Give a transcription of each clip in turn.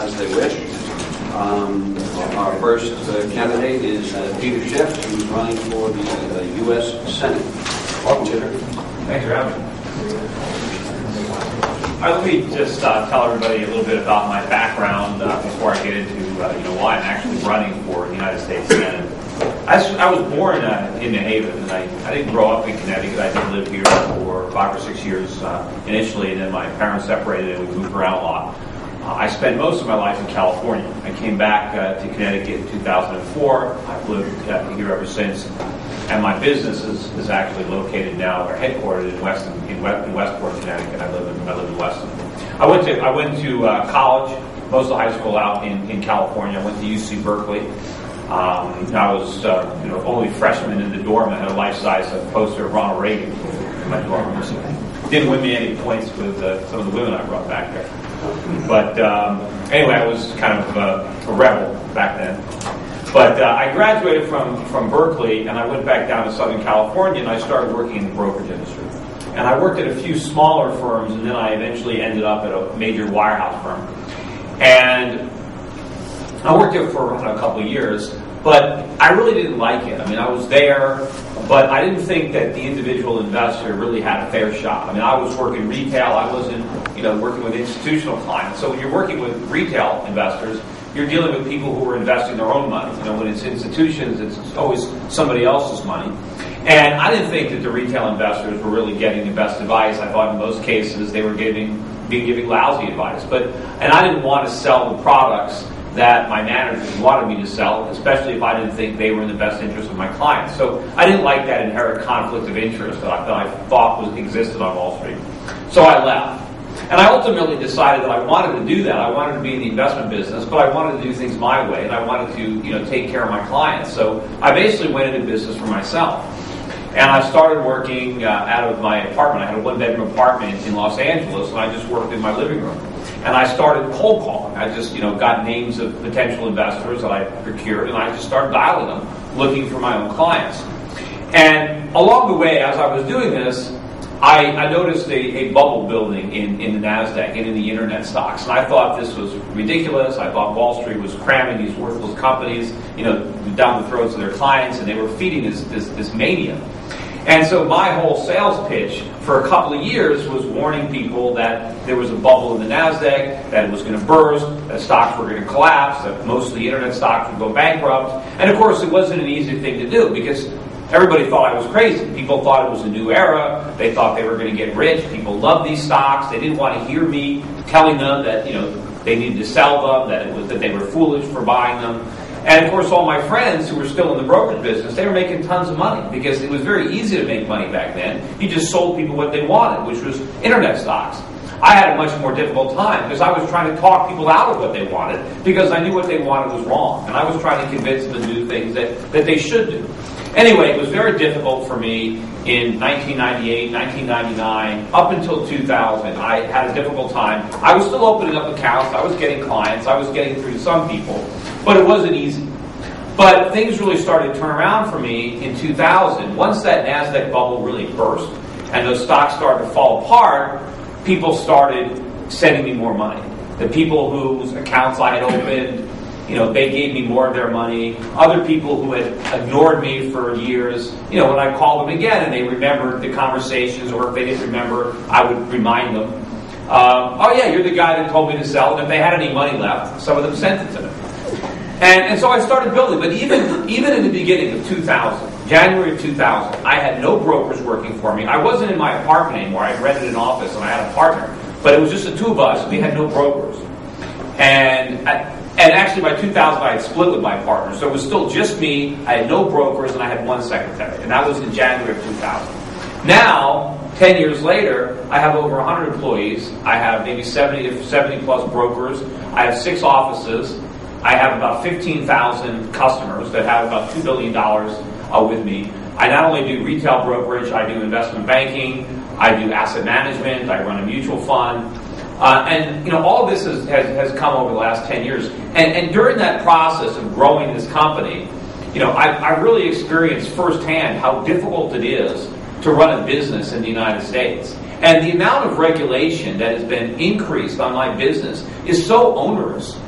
as they wish. Our first candidate is Peter Schiff, who's running for the U.S. Senate. Welcome, Peter. Thanks for having me. Let me just tell everybody a little bit about my background before I get into why I'm actually running for the United States Senate. I was born in New Haven, and I didn't grow up in Connecticut. I did live here for 5 or 6 years initially, and then my parents separated and we moved around a lot. I spent most of my life in California. I came back to Connecticut in 2004. I've lived here ever since. And my business is actually located now, or headquartered in Westport, Connecticut. I live in Weston. I went to college, most of the high school out in California. I went to UC Berkeley. I was only freshman in the dorm. I had a life-size poster of Ronald Reagan in my dorm. Didn't win me any points with some of the women I brought back there. But anyway, I was kind of a rebel back then. But I graduated from Berkeley, and I went back down to Southern California, and I started working in the brokerage industry. And I worked at a few smaller firms, and then I eventually ended up at a major wirehouse firm. And I worked there for a couple of years, but I really didn't like it. I mean, I was there, but I didn't think that the individual investor really had a fair shot. I mean, I was working retail. I wasn't, working with institutional clients. So when you're working with retail investors, you're dealing with people who are investing their own money. When it's institutions, it's always somebody else's money. And I didn't think that the retail investors were really getting the best advice. I thought in most cases they were giving lousy advice. And I didn't want to sell the products that my managers wanted me to sell, especially if I didn't think they were in the best interest of my clients. So I didn't like that inherent conflict of interest that I thought existed on Wall Street. So I left. And I ultimately decided that I wanted to do that. I wanted to be in the investment business, but I wanted to do things my way, and I wanted to, take care of my clients. So I basically went into business for myself. And I started working out of my apartment. I had a one-bedroom apartment in Los Angeles, and I just worked in my living room. And I started cold calling. I just, got names of potential investors that I procured, and I just started dialing them, looking for my own clients. And along the way, as I was doing this, I noticed a bubble building in the Nasdaq and in the internet stocks, and I thought this was ridiculous. I thought Wall Street was cramming these worthless companies, down the throats of their clients, and they were feeding this mania. And so my whole sales pitch for a couple of years was warning people that there was a bubble in the Nasdaq, that it was going to burst, that stocks were going to collapse, that most of the internet stocks would go bankrupt. And of course, it wasn't an easy thing to do because everybody thought I was crazy. People thought it was a new era. They thought they were going to get rich. People loved these stocks. They didn't want to hear me telling them that they needed to sell them, that they were foolish for buying them. And of course, all my friends who were still in the brokerage business, they were making tons of money because it was very easy to make money back then. You just sold people what they wanted, which was internet stocks. I had a much more difficult time because I was trying to talk people out of what they wanted because I knew what they wanted was wrong. And I was trying to convince them to do things that they should do. Anyway, it was very difficult for me in 1998, 1999, up until 2000. I had a difficult time. I was still opening up accounts. I was getting clients. I was getting through to some people. But it wasn't easy. But things really started to turn around for me in 2000. Once that Nasdaq bubble really burst and those stocks started to fall apart, people started sending me more money. The people whose accounts I had opened, they gave me more of their money. Other people who had ignored me for years, when I called them again and they remembered the conversations, or if they didn't remember, I would remind them. Oh yeah, you're the guy that told me to sell. And if they had any money left, some of them sent it to me. And so I started building. But even in the beginning of 2000, January of 2000, I had no brokers working for me. I wasn't in my apartment anymore. I rented an office and I had a partner. But it was just the two of us. We had no brokers. And actually by 2000, I had split with my partner. So it was still just me. I had no brokers and I had one secretary. And that was in January of 2000. Now, 10 years later, I have over 100 employees. I have maybe 70 plus brokers. I have 6 offices. I have about 15,000 customers that have about $2 billion with me. I not only do retail brokerage, I do investment banking, I do asset management, I run a mutual fund. And all of this has come over the last 10 years. And during that process of growing this company, I really experienced firsthand how difficult it is to run a business in the United States. And the amount of regulation that has been increased on my business is so onerous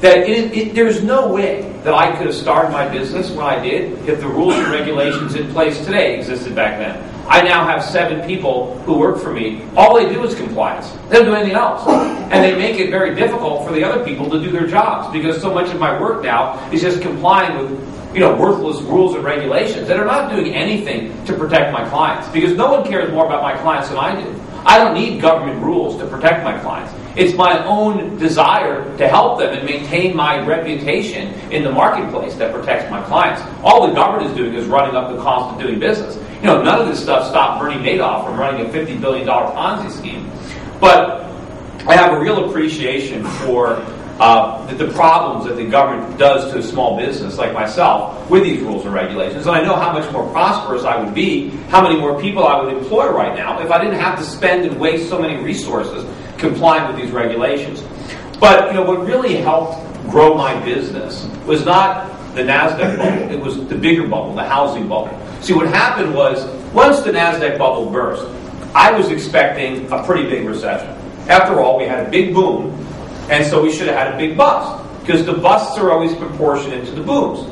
that there's no way that I could have started my business when I did if the rules and regulations in place today existed back then. I now have 7 people who work for me. All they do is compliance. They don't do anything else. And they make it very difficult for the other people to do their jobs because so much of my work now is just complying with worthless rules and regulations that are not doing anything to protect my clients, because no one cares more about my clients than I do. I don't need government rules to protect my clients. It's my own desire to help them and maintain my reputation in the marketplace that protects my clients. All the government is doing is running up the cost of doing business. None of this stuff stopped Bernie Madoff from running a $50 billion Ponzi scheme. But I have a real appreciation for the problems that the government does to a small business like myself with these rules and regulations. And I know how much more prosperous I would be, how many more people I would employ right now if I didn't have to spend and waste so many resources complying with these regulations. But what really helped grow my business was not the Nasdaq bubble, it was the bigger bubble, the housing bubble. See, what happened was, once the Nasdaq bubble burst, I was expecting a pretty big recession. After all, we had a big boom, and so we should have had a big bust, because the busts are always proportionate to the booms.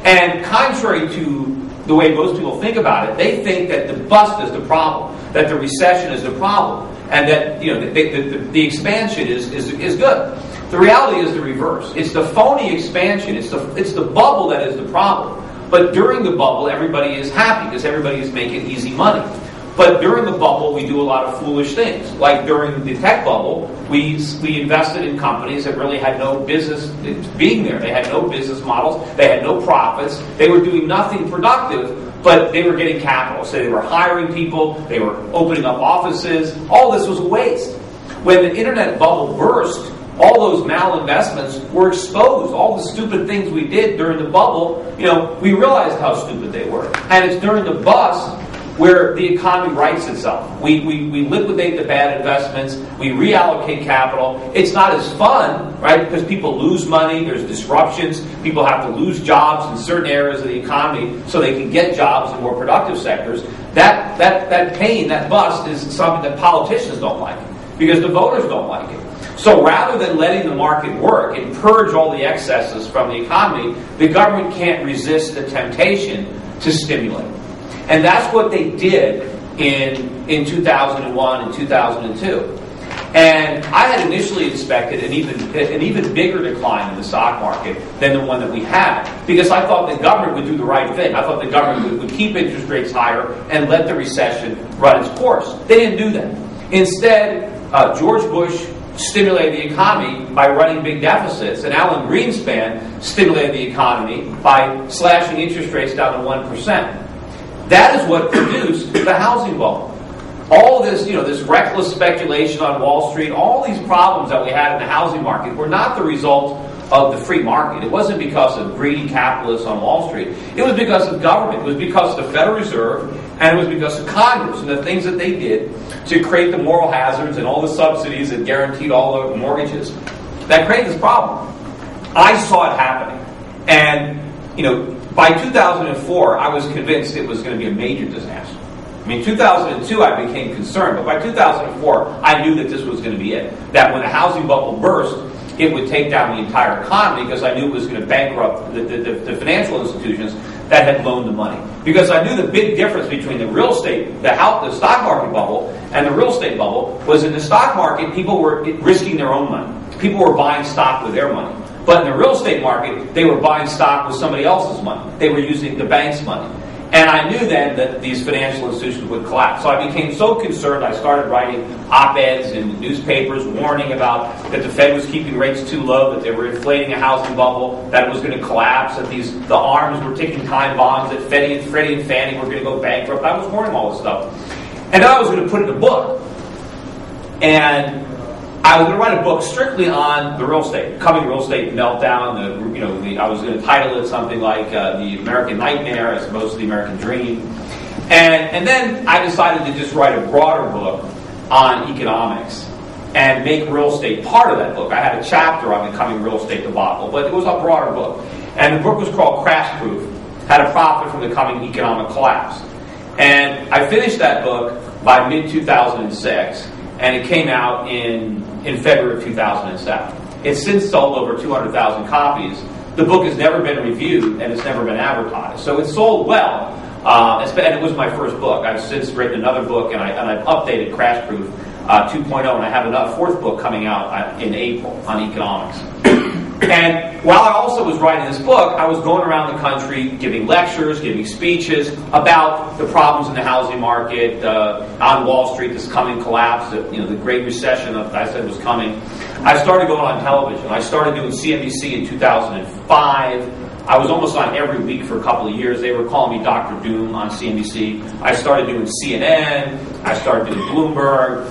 And contrary to the way most people think about it, they think that the bust is the problem, that the recession is the problem, and that the expansion is good. The reality is the reverse. It's the phony expansion. It's the bubble that is the problem. But during the bubble, everybody is happy because everybody is making easy money. But during the bubble, we do a lot of foolish things. Like during the tech bubble, we invested in companies that really had no business being there. They had no business models. They had no profits. They were doing nothing productive, but they were getting capital. So they were hiring people. They were opening up offices. All this was a waste. When the internet bubble burst, all those malinvestments were exposed. All the stupid things we did during the bubble, we realized how stupid they were. And it's during the bust where the economy rights itself. We liquidate the bad investments. We reallocate capital. It's not as fun, right? Because people lose money. There's disruptions. People have to lose jobs in certain areas of the economy so they can get jobs in more productive sectors. That pain, that bust, is something that politicians don't like because the voters don't like it. So rather than letting the market work and purge all the excesses from the economy, the government can't resist the temptation to stimulate. And that's what they did in 2001 and 2002. And I had initially expected an even bigger decline in the stock market than the one that we had, because I thought the government would do the right thing. I thought the government would keep interest rates higher and let the recession run its course. They didn't do that. Instead, George Bush stimulated the economy by running big deficits, and Alan Greenspan stimulated the economy by slashing interest rates down to 1%. That is what produced the housing bubble. All this, this reckless speculation on Wall Street, all these problems that we had in the housing market were not the result of the free market. It wasn't because of greedy capitalists on Wall Street. It was because of government. It was because of the Federal Reserve, and it was because of Congress and the things that they did to create the moral hazards and all the subsidies that guaranteed all the mortgages that created this problem. I saw it happening. And, by 2004, I was convinced it was going to be a major disaster. I mean, 2002, I became concerned, but by 2004, I knew that this was going to be it. That when the housing bubble burst, it would take down the entire economy, because I knew it was going to bankrupt the financial institutions that had loaned the money. Because I knew the big difference between the real estate, the stock market bubble, and the real estate bubble was in the stock market, people were risking their own money. People were buying stock with their money. But in the real estate market, they were buying stock with somebody else's money. They were using the bank's money. And I knew then that these financial institutions would collapse. So I became so concerned, I started writing op-eds in newspapers warning about that the Fed was keeping rates too low, that they were inflating a housing bubble, that it was going to collapse, that the arms were ticking time bombs, that Freddie and Fannie were going to go bankrupt. I was warning all this stuff. And then I was going to put it in a book. And I was going to write a book strictly on the real estate, coming real estate meltdown. I was going to title it something like "The American Nightmare" as opposed to "The American Dream." And then I decided to just write a broader book on economics and make real estate part of that book. I had a chapter on the coming real estate debacle, but it was a broader book. And the book was called Crashproof: How to Profit from the Coming Economic Collapse. And I finished that book by mid-2006. And it came out in February of 2007. It's since sold over 200,000 copies. The book has never been reviewed, and it's never been advertised. So it's sold well, and it was my first book. I've since written another book, and I've updated Crashproof 2.0, and I have a fourth book coming out in April on economics. And while I also was writing this book, I was going around the country giving lectures, giving speeches about the problems in the housing market, on Wall Street, this coming collapse, the Great Recession that I said was coming. I started going on television. I started doing CNBC in 2005. I was almost on every week for a couple of years. They were calling me Dr. Doom on CNBC. I started doing CNN. I started doing Bloomberg.